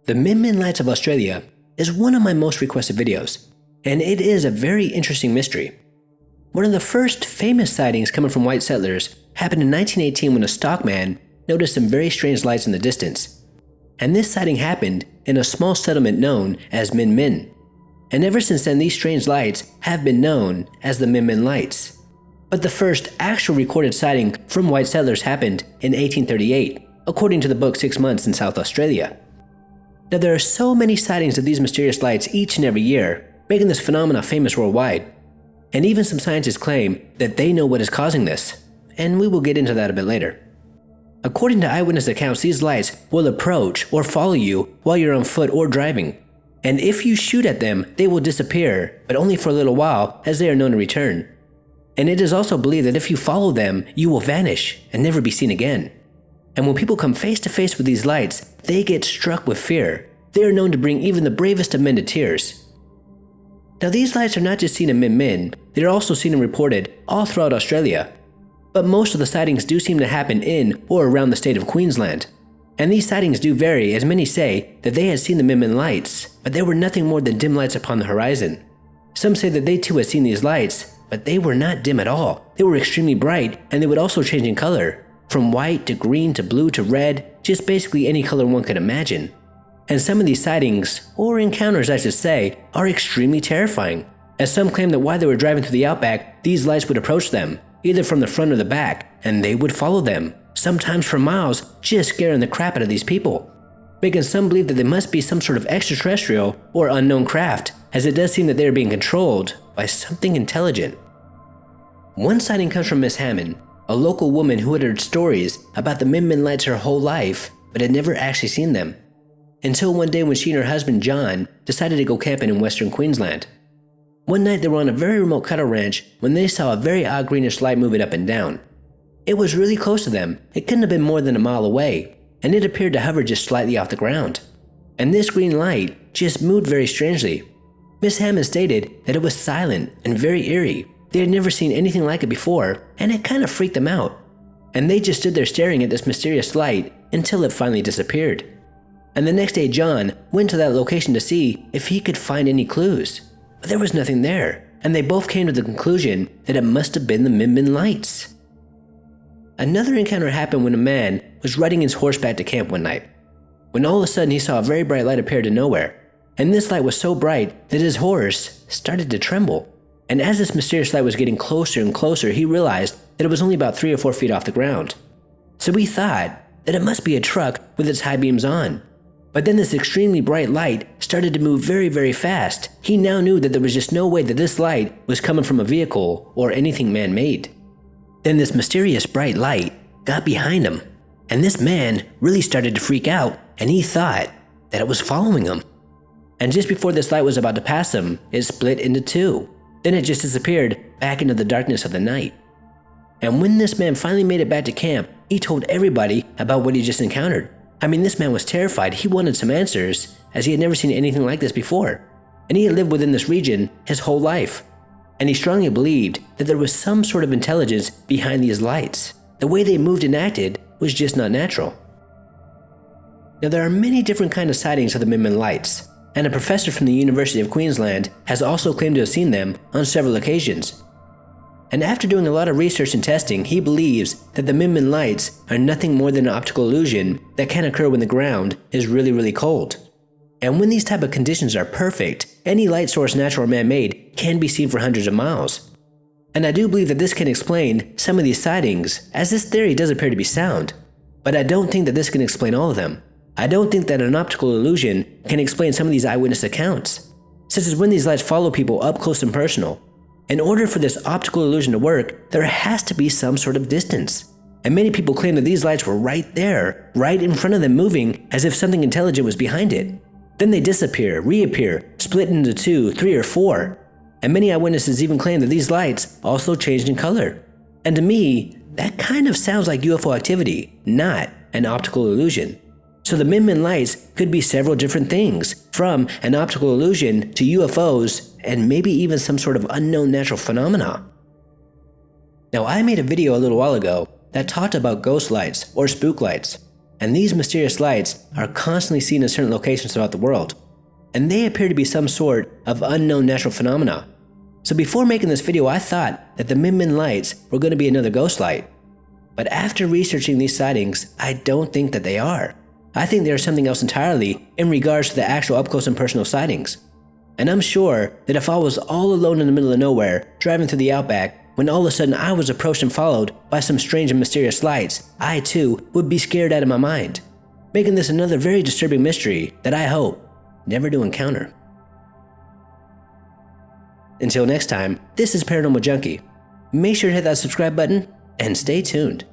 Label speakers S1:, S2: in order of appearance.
S1: The Min Min Lights of Australia is one of my most requested videos, and it is a very interesting mystery. One of the first famous sightings coming from white settlers happened in 1918 when a stockman noticed some very strange lights in the distance. And this sighting happened in a small settlement known as Min Min. And ever since then, these strange lights have been known as the Min Min Lights. But the first actual recorded sighting from white settlers happened in 1838, according to the book 6 Months in South Australia. Now, there are so many sightings of these mysterious lights each and every year, making this phenomena famous worldwide. And even some scientists claim that they know what is causing this, and we will get into that a bit later. According to eyewitness accounts, these lights will approach or follow you while you're on foot or driving. And if you shoot at them, they will disappear, but only for a little while, as they are known to return. And it is also believed that if you follow them, you will vanish and never be seen again. And when people come face to face with these lights, they get struck with fear. They are known to bring even the bravest of men to tears. Now, these lights are not just seen in Min Min, they are also seen and reported all throughout Australia. But most of the sightings do seem to happen in or around the state of Queensland. And these sightings do vary, as many say that they had seen the Min Min lights, but they were nothing more than dim lights upon the horizon. Some say that they too had seen these lights, but they were not dim at all. They were extremely bright, and they would also change in color, from white to green to blue to red, just basically any color one could imagine. And some of these sightings, or encounters I should say, are extremely terrifying, as some claim that while they were driving through the outback, these lights would approach them, either from the front or the back, and they would follow them, sometimes for miles, just scaring the crap out of these people, making some believe that they must be some sort of extraterrestrial or unknown craft, as it does seem that they are being controlled by something intelligent. One sighting comes from Miss Hammond, a local woman who had heard stories about the Min Min lights her whole life, but had never actually seen them. Until one day when she and her husband John decided to go camping in western Queensland. One night they were on a very remote cattle ranch when they saw a very odd greenish light moving up and down. It was really close to them, it couldn't have been more than a mile away, and it appeared to hover just slightly off the ground. And this green light just moved very strangely. Miss Hammond stated that it was silent and very eerie. They had never seen anything like it before, and it kind of freaked them out. And they just stood there staring at this mysterious light until it finally disappeared. And the next day John went to that location to see if he could find any clues. But there was nothing there, and they both came to the conclusion that it must have been the Min Min lights. Another encounter happened when a man was riding his horse back to camp one night, when all of a sudden he saw a very bright light appear out of nowhere. And this light was so bright that his horse started to tremble. And as this mysterious light was getting closer and closer, he realized that it was only about 3 or 4 feet off the ground. So he thought that it must be a truck with its high beams on. But then this extremely bright light started to move very, very fast. He now knew that there was just no way that this light was coming from a vehicle or anything man-made. Then this mysterious bright light got behind him, and this man really started to freak out, and he thought that it was following him. And just before this light was about to pass him, it split into two. Then it just disappeared back into the darkness of the night. And when this man finally made it back to camp, he told everybody about what he just encountered. I mean, this man was terrified. He wanted some answers, as he had never seen anything like this before. And he had lived within this region his whole life. And he strongly believed that there was some sort of intelligence behind these lights. The way they moved and acted was just not natural. Now, there are many different kinds of sightings of the Min Min lights, and a professor from the University of Queensland has also claimed to have seen them on several occasions. And after doing a lot of research and testing, he believes that the Min Min lights are nothing more than an optical illusion that can occur when the ground is really, really cold. And when these type of conditions are perfect, any light source, natural or man-made, can be seen for hundreds of miles. And I do believe that this can explain some of these sightings, as this theory does appear to be sound. But I don't think that this can explain all of them. I don't think that an optical illusion can explain some of these eyewitness accounts, such as when these lights follow people up close and personal. In order for this optical illusion to work, there has to be some sort of distance. And many people claim that these lights were right there, right in front of them, moving as if something intelligent was behind it. Then they disappear, reappear, split into 2, 3, or 4. And many eyewitnesses even claim that these lights also changed in color. And to me, that kind of sounds like UFO activity, not an optical illusion. So the Min Min lights could be several different things, from an optical illusion to UFOs and maybe even some sort of unknown natural phenomena. Now, I made a video a little while ago that talked about ghost lights or spook lights. and these mysterious lights are constantly seen in certain locations throughout the world, and they appear to be some sort of unknown natural phenomena. So before making this video, I thought that the Min Min lights were going to be another ghost light. But after researching these sightings, I don't think that they are. I think they are something else entirely in regards to the actual up-close and personal sightings. And I'm sure that if I was all alone in the middle of nowhere, driving through the outback, when all of a sudden I was approached and followed by some strange and mysterious lights, I too would be scared out of my mind, making this another very disturbing mystery that I hope never to encounter. Until next time, this is Paranormal Junkie. Make sure to hit that subscribe button and stay tuned.